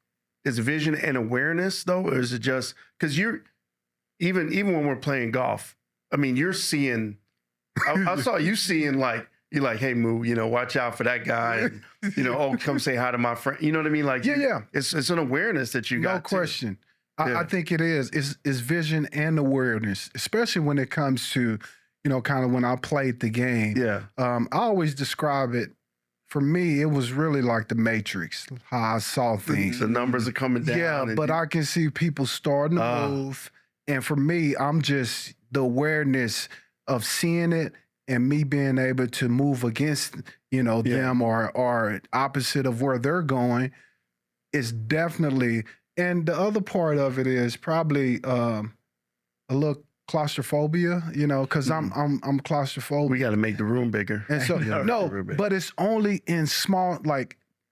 vision and awareness though? Or is it just, because you're, even when we're playing golf, you're seeing, I saw you seeing, like, you're like, hey, Moo, watch out for that guy. And, come say hi to my friend. You know what I mean? Like, it's an awareness that you got. No question. I think it is. It's vision and awareness, especially when it comes to, kind of when I played the game. Yeah. I always describe it. For me, it was really like the Matrix, how I saw things. The numbers are coming down. Yeah, but I can see people starting to move. And for me, I'm just the awareness of seeing it and me being able to move against, them or opposite of where they're going is definitely. And the other part of it is probably a little claustrophobia, because I'm claustrophobic. We got to make the room bigger. And so but it's only in small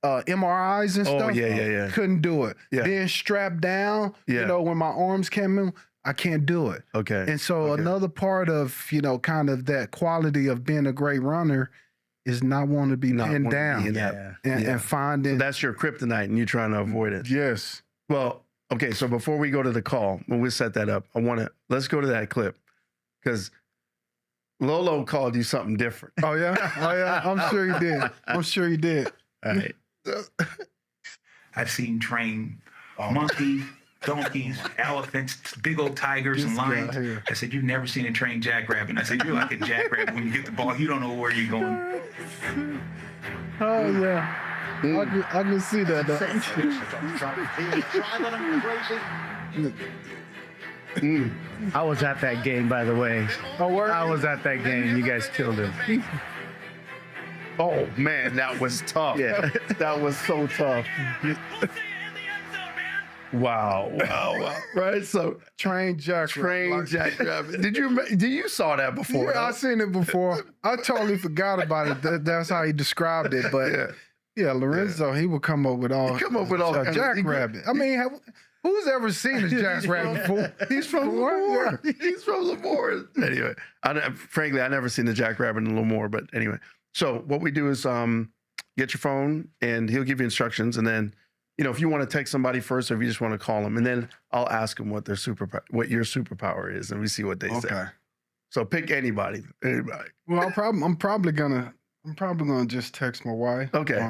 MRIs and stuff. Yeah. Couldn't do it. Yeah. Being strapped down, when my arms came in, I can't do it. Okay. And so another part of, kind of that quality of being a great runner is not wanting to be pinned down and finding. So that's your kryptonite and you're trying to avoid it. Yes. Well, okay. So before we go to the call, when we set that up, let's go to that clip because Lolo called you something different. Oh yeah. I'm sure he did. All right. I've seen train monkeys, donkeys, elephants, big old tigers, and lions. I said, you've never seen a trained jackrabbit. I said, you're like a jackrabbit. When you get the ball, you don't know where you're going. Oh, yeah. I can see that. I was at that game, by the way. Oh, where? I was at that game. You guys killed him. Oh, man, that was tough. Yeah. That was so tough. Wow. Right? So, Trained jackrabbit. Did you saw that before? Yeah, I seen it before. I totally forgot about it. That's how he described it. But yeah, Lorenzo, he would come up with all jackrabbit. I mean, who's ever seen a jackrabbit before? He's from Lemoore. He's from Lemoore. Anyway, frankly, I never seen the jackrabbit in Lemoore. But anyway, so what we do is get your phone, and he'll give you instructions, and then if you want to text somebody first, or if you just want to call them, and then I'll ask them what your superpower is, and we see what they say. So pick anybody. Well, I'm probably gonna just text my wife. Okay.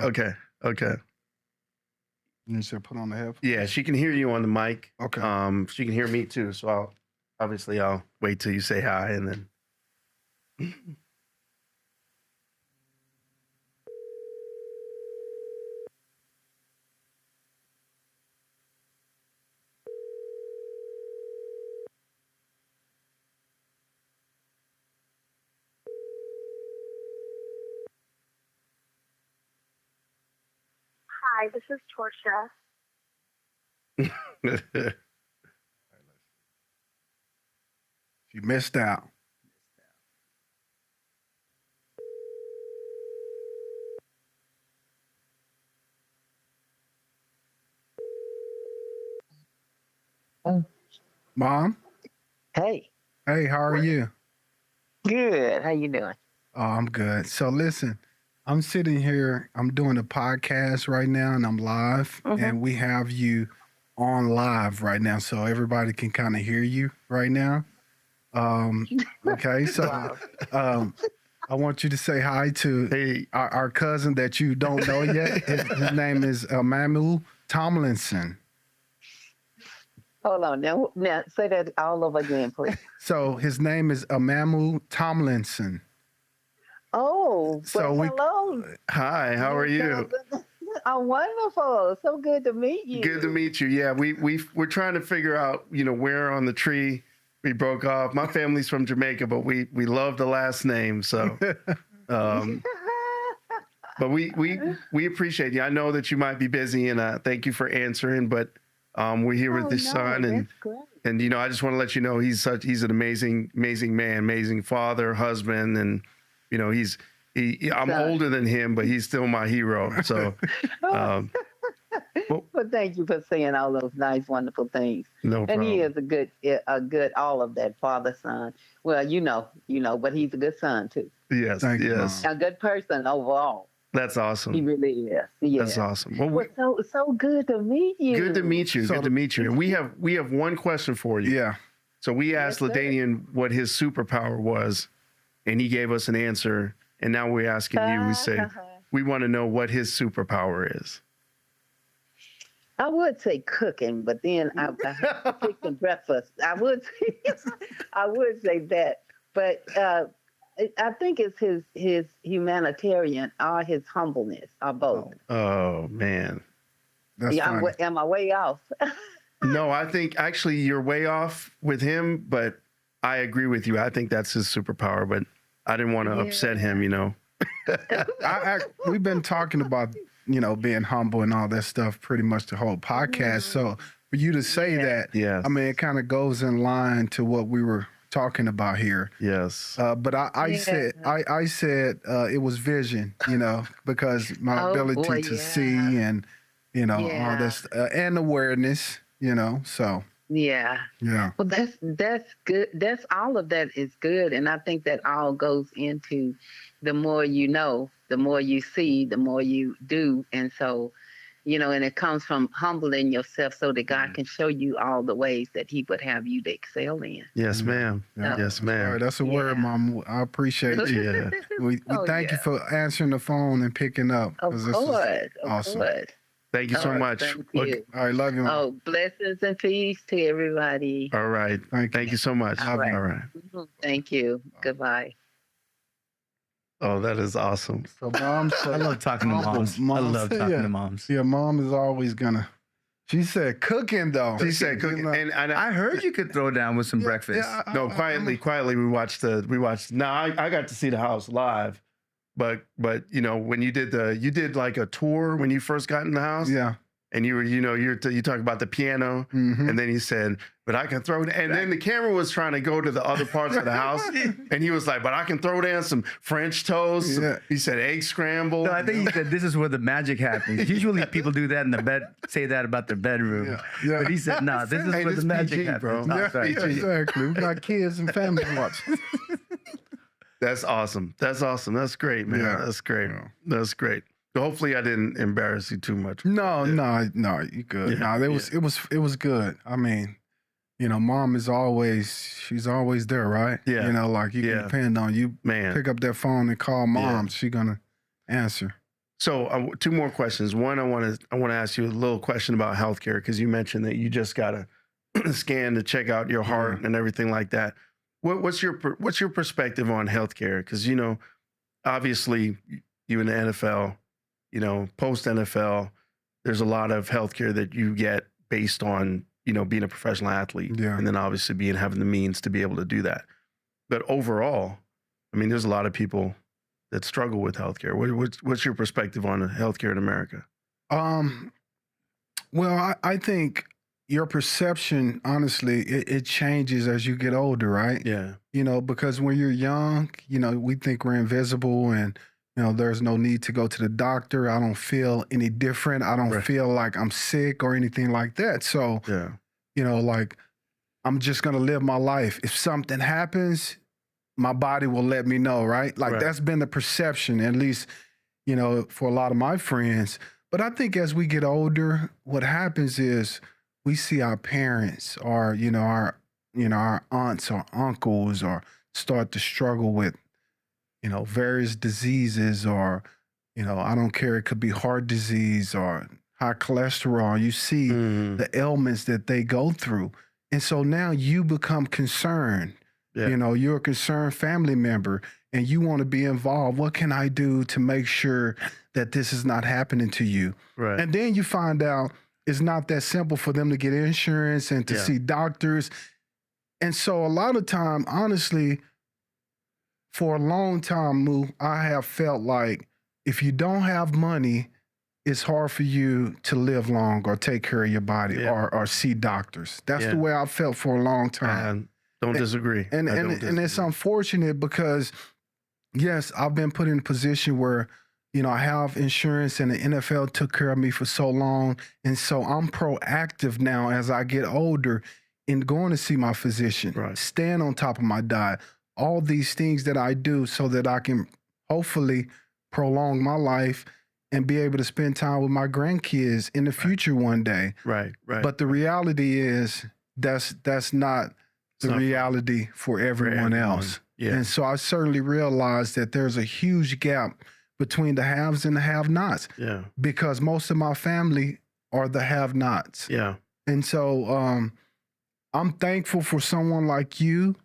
You said put on the headphones. Yeah, she can hear you on the mic. Okay. She can hear me too. So I'll wait till you say hi, and then. Hi, this is Torcia. She missed out. Mom? Hey. Hey, how are you? Good. How you doing? Oh, I'm good. So listen, I'm sitting here, I'm doing a podcast right now and I'm live and we have you on live right now so everybody can kind of hear you right now. Okay, so I want you to say hi to our cousin that you don't know yet. His name is Untitled Tomlinson. Hold on. Now say that all over again, please. So his name is Untitled Tomlinson. Oh, so hello. Hi, how are you? I'm wonderful. So good to meet you. Good to meet you. Yeah, we're trying to figure out, where on the tree we broke off. My family's from Jamaica, but we love the last name. So, but we appreciate you. I know that you might be busy, and thank you for answering. But we're here with his son, and I just want to let you know he's an amazing man, amazing father, husband, and I'm older than him, but he's still my hero. So, well, thank you for saying all those nice, wonderful things. No problem. And he is a good, all of that, father, son. Well, but he's a good son too. Yes, Thank you, yes. A good person overall. That's awesome. He really is. Yeah. That's awesome. Well, so good to meet you. Good to meet you. Good to meet you. And we have one question for you. Yeah. So we asked LaDainian what his superpower was, and he gave us an answer. And now we're asking you. We say we want to know what his superpower is. I would say cooking, but then I cooking breakfast. I would say that, but I think it's his humanitarian or his humbleness or both. Oh man, am I way off? No, I think actually you're way off with him, but I agree with you. I think that's his superpower. But I didn't want to upset him, you know. We've been talking about, you know, being humble and all that stuff pretty much the whole podcast. So for you to say that, I mean, it kind of goes in line to what we were talking about here. Yes. But I said it was vision, you know, because my ability to see and, you know, all this and awareness, you know, so. Yeah. Well, that's good. That's all of that is good. And I think that all goes into the more you know, the more you see, the more you do. And so, you know, and it comes from humbling yourself so that God can show you all the ways that he would have you to excel in. Yes, ma'am. Yes, ma'am. All right, that's a word, Mom. I appreciate you. We thank you for answering the phone and picking up. Of course. Awesome. Thank you so much. Thank you. All right, love you, Mom. Oh, blessings and peace to everybody. All right. Thank you so much. All right. All right. Thank you. Goodbye. Oh, that is awesome. So Mom said, I love talking to moms. I love talking to moms. Yeah, Mom is always gonna. She said cooking though. She said cooking, and I heard you could throw down with some breakfast. No, quietly we watched. Now I got to see the house live, but you know when you did like a tour when you first got in the house. Yeah. And you talk about the piano, and then he said, "But I can throw." And then the camera was trying to go to the other parts of the house, and he was like, "But I can throw down some French toast." He said, "Egg scramble." No, I think he said this is where the magic happens. Usually people do that in the bed, say that about their bedroom. But he said, "No, this is where the magic happens." Bro. Exactly. We got kids and family watching. That's awesome. That's awesome. That's great, man. That's great. That's great. Hopefully, I didn't embarrass you too much. No, you good. No, it was good. I mean, you know, Mom is she's always there, right? Yeah. You know, like you can depend on you. Man, pick up that phone and call Mom. She's gonna answer. So, two more questions. One, I want to ask you a little question about healthcare because you mentioned that you just got a scan to check out your heart and everything like that. What's your perspective on healthcare? Because you know, obviously, you in the NFL. You know, post NFL, there's a lot of healthcare that you get based on, you know, being a professional athlete, and then obviously having the means to be able to do that. But overall, I mean, there's a lot of people that struggle with healthcare. What's your perspective on healthcare in America? Well, I think your perception, honestly, it changes as you get older, right? Yeah. You know, because when you're young, you know, we think we're invisible and you know, there's no need to go to the doctor. I don't feel any different. I don't feel like I'm sick or anything like that. So, you know, like I'm just going to live my life. If something happens, my body will let me know, right? Like that's been the perception, at least, you know, for a lot of my friends. But I think as we get older, what happens is we see our parents or, our aunts or uncles or start to struggle with, you know, various diseases or, you know, I don't care. It could be heart disease or high cholesterol. You see the ailments that they go through. And so now you become concerned. You know, you're a concerned family member and you want to be involved. What can I do to make sure that this is not happening to you? Right. And then you find out it's not that simple for them to get insurance and to see doctors. And so a lot of time, honestly, for a long time, Moo, I have felt like if you don't have money, it's hard for you to live long or take care of your body or see doctors. That's the way I felt for a long time. Don't disagree. And it's unfortunate because, yes, I've been put in a position where, you know, I have insurance and the NFL took care of me for so long. And so I'm proactive now as I get older in going to see my physician, staying on top of my diet, all these things that I do so that I can hopefully prolong my life and be able to spend time with my grandkids in the future one day. Right. But the reality is that's not the reality for everyone else. And so I certainly realize that there's a huge gap between the haves and the have-nots. Because most of my family are the have-nots. And so I'm thankful for someone like you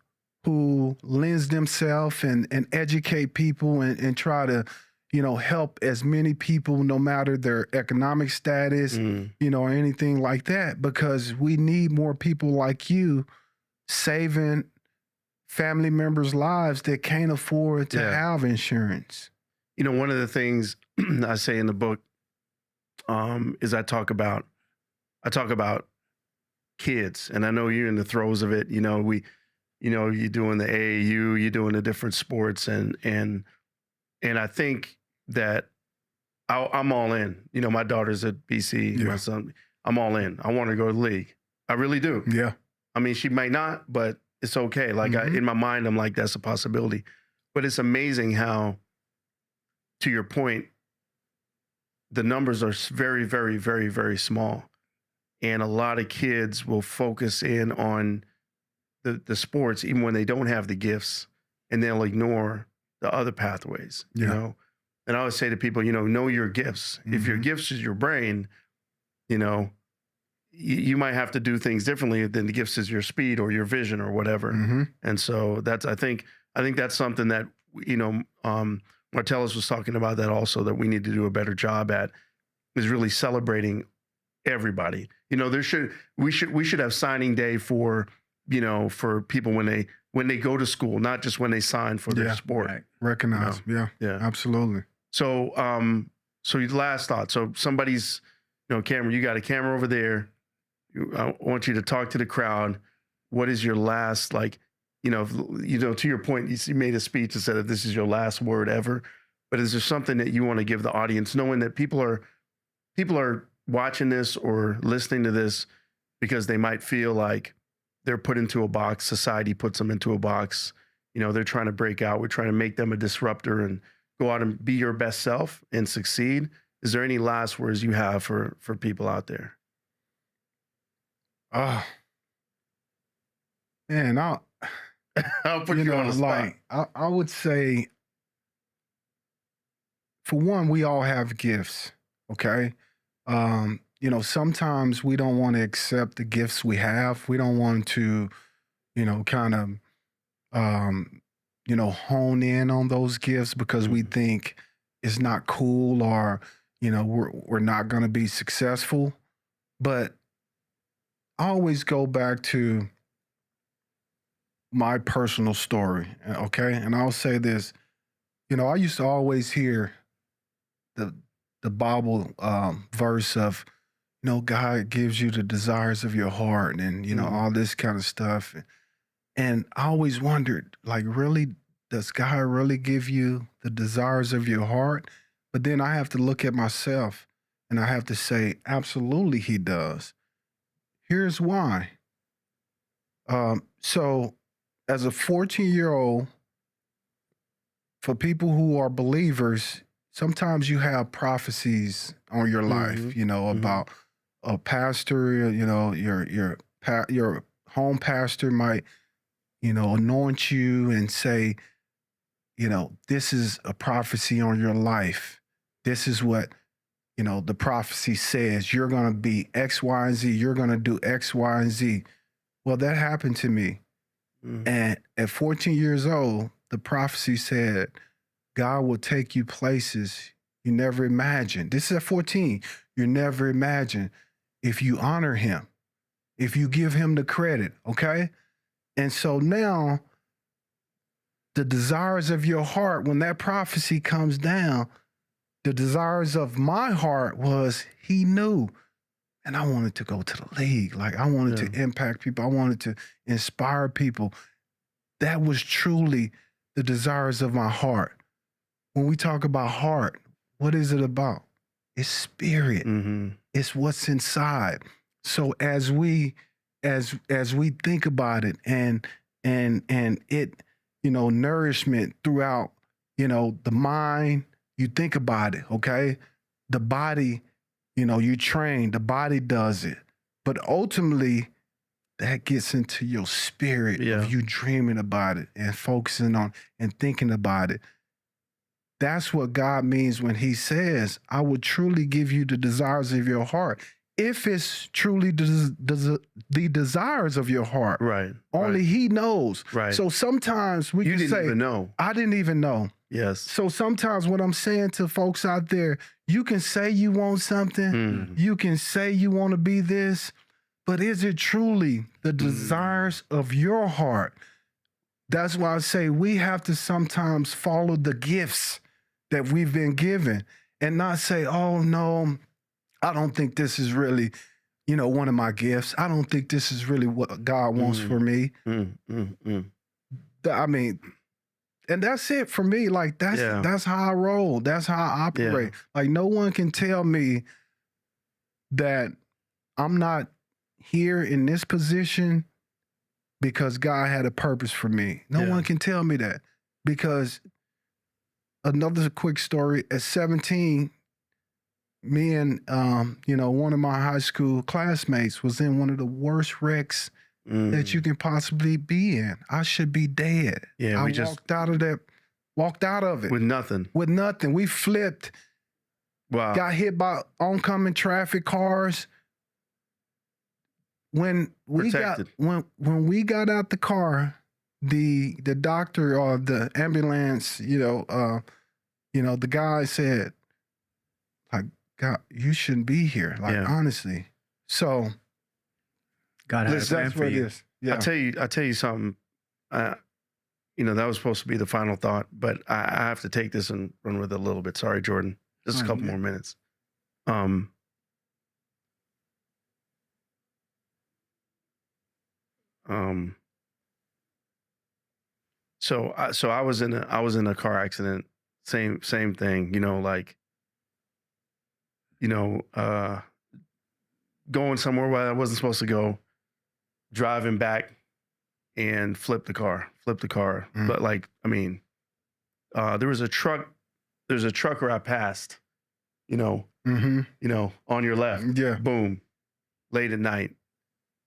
who lends themselves and educate people and try to, you know, help as many people, no matter their economic status, you know, or anything like that, because we need more people like you saving family members' lives that can't afford to have insurance. You know, one of the things I say in the book is I talk about kids, and I know you're in the throes of it. You know, you're doing the AAU, you're doing the different sports, and I think that I'm all in. You know, my daughter's at BC, my son. I'm all in. I want to go to the league. I really do. Yeah. I mean, she might not, but it's okay. Like in my mind, I'm like, that's a possibility. But it's amazing how, to your point, the numbers are very, very, very, very small. And a lot of kids will focus in on the sports, even when they don't have the gifts, and they'll ignore the other pathways, you know? And I always say to people, you know your gifts. If your gifts is your brain, you know, you might have to do things differently than the gifts is your speed or your vision or whatever. And so I think that's something that, you know, Martellus was talking about that also, that we need to do a better job at, is really celebrating everybody. You know, we should have signing day for, you know, for people when they go to school, not just when they sign for their sport. Right. Recognize. You know? Yeah. Absolutely. So, so your last thought. So somebody's, you know, camera, you got a camera over there. I want you to talk to the crowd. What is your last, like, you know, to your point, you made a speech that said that this is your last word ever, but is there something that you want to give the audience, knowing that people are watching this or listening to this because they might feel like they're put into a box, society puts them into a box, you know, they're trying to break out, we're trying to make them a disruptor and go out and be your best self and succeed. Is there any last words you have for people out there? Man, I'll put you on the spot. Like, I would say, for one, we all have gifts, okay? You know, sometimes we don't want to accept the gifts we have. We don't want to, you know, kind of, you know, hone in on those gifts because we think it's not cool or, you know, we're not going to be successful. But I always go back to my personal story, okay? And I'll say this, you know, I used to always hear the Bible verse of, you know, God gives you the desires of your heart and, you know, all this kind of stuff. And I always wondered, like, really, does God really give you the desires of your heart? But then I have to look at myself and I have to say, absolutely, he does. Here's why. So as a 14-year-old, for people who are believers, sometimes you have prophecies on your life, you know, about a pastor, you know, your home pastor might, you know, anoint you and say, you know, this is a prophecy on your life. This is what, you know, the prophecy says. You're going to be X, Y, and Z. You're going to do X, Y, and Z. Well, that happened to me. And at 14 years old, the prophecy said, God will take you places you never imagined. This is at 14. You never imagined if you honor him, if you give him the credit, okay? And so now, the desires of your heart, when that prophecy comes down, the desires of my heart was, he knew. And I wanted to go to the league. Like, I wanted to impact people. I wanted to inspire people. That was truly the desires of my heart. When we talk about heart, what is it about? It's spirit. It's what's inside. So as we think about it and it, you know, nourishment throughout, you know, the mind, you think about it, okay? The body, you know, you train, the body does it. But ultimately, that gets into your spirit of you dreaming about it and focusing on and thinking about it. That's what God means when he says, I will truly give you the desires of your heart. If it's truly the desires of your heart. Right. Only he knows. Right. So sometimes we can say, you didn't even know. I didn't even know. Yes. So sometimes what I'm saying to folks out there, you can say you want something. You can say you want to be this, but is it truly the desires of your heart That's why I say we have to sometimes follow the gifts that we've been given and not say, oh, no, I don't think this is really, one of my gifts. I don't think this is really what God wants for me. I mean, and that's it for me. Like, that's how I roll. That's how I operate. Yeah. Like, no one can tell me that I'm not here in this position because God had a purpose for me. No one can tell me that. Because another quick story, at 17, me and, one of my high school classmates was in one of the worst wrecks that you can possibly be in. I should be dead. Yeah, walked out of it. With nothing. We flipped. Wow. Got hit by oncoming traffic cars. When we got out the car, the doctor or the ambulance, the guy said, like, God, you shouldn't be here. Like, honestly. So God has a plan for you. Yeah. I'll tell you something. That was supposed to be the final thought, but I have to take this and run with it a little bit. Sorry, Jordan. Just a couple more minutes. So I was in a car accident. Same thing. Going somewhere where I wasn't supposed to go, driving back, and flipped the car. But there was a truck. There's a trucker I passed. On your left. Yeah. Boom. Late at night.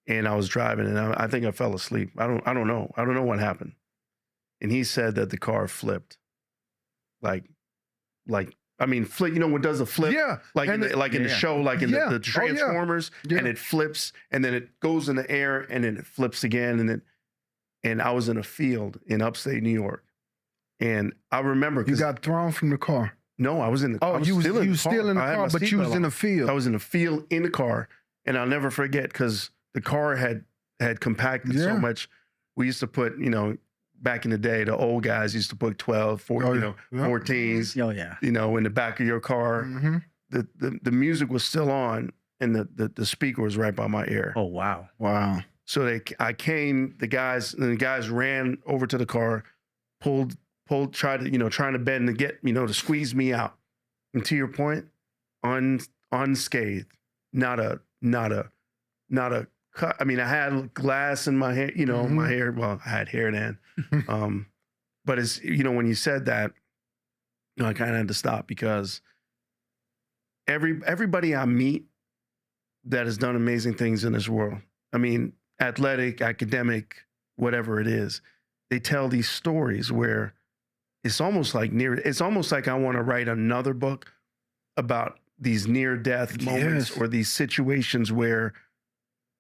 And I was driving, and I think I fell asleep. I don't know. I don't know what happened. And he said that the car flipped. Flip. What does a flip? Yeah. In the show, the Transformers, and it flips, and then it goes in the air, and then it flips again, and I was in a field in upstate New York, and I remember you got thrown from the car. No, I was in the. Oh, you was still in the car, but you was in the field. I was in the field in the car, and I'll never forget because the car had compacted so much. We used to put, back in the day, the old guys used to put 12, 14s, in the back of your car. Mm-hmm. The music was still on, and the speaker was right by my ear. Oh, wow. Wow. So the guys ran over to the car, tried to bend to get, to squeeze me out. And to your point, unscathed, not a cut. I mean, I had glass in my hair, my hair. Well, I had hair then. But it's, when you said that, I kind of had to stop because everybody I meet that has done amazing things in this world, I mean, athletic, academic, whatever it is, they tell these stories where it's almost like I want to write another book about these near-death moments or these situations where,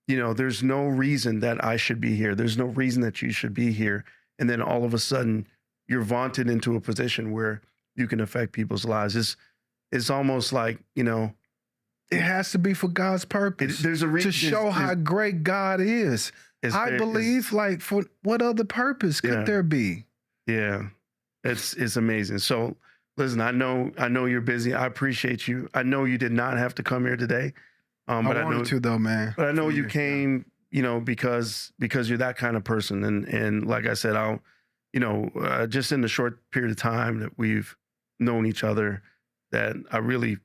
there's no reason that I should be here. There's no reason that you should be here. And then all of a sudden you're vaunted into a position where you can affect people's lives. It's almost like, it has to be for God's purpose. There's a reason to show how great God is. I believe, for what other purpose could there be? Yeah, it's amazing. So listen, I know you're busy. I appreciate you. I know you did not have to come here today. But I wanted to though, man. But I know you came, because you're that kind of person. And like I said, I'll, just in the short period of time that we've known each other, that I really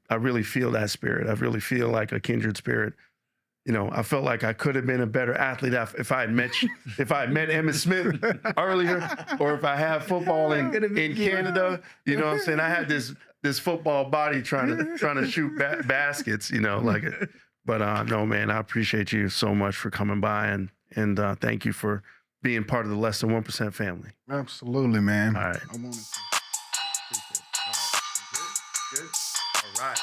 feel that spirit. I really feel like a kindred spirit. I felt like I could have been a better athlete if I had met Emmitt Smith earlier, or if I had football in Canada. You know what I'm saying? I had this football body trying to shoot baskets. But no, man, I appreciate you so much for coming by and thank you for being part of the Less Than 1% family. Absolutely, man. All right. I wanted to. Appreciate it. All right. Good. All right.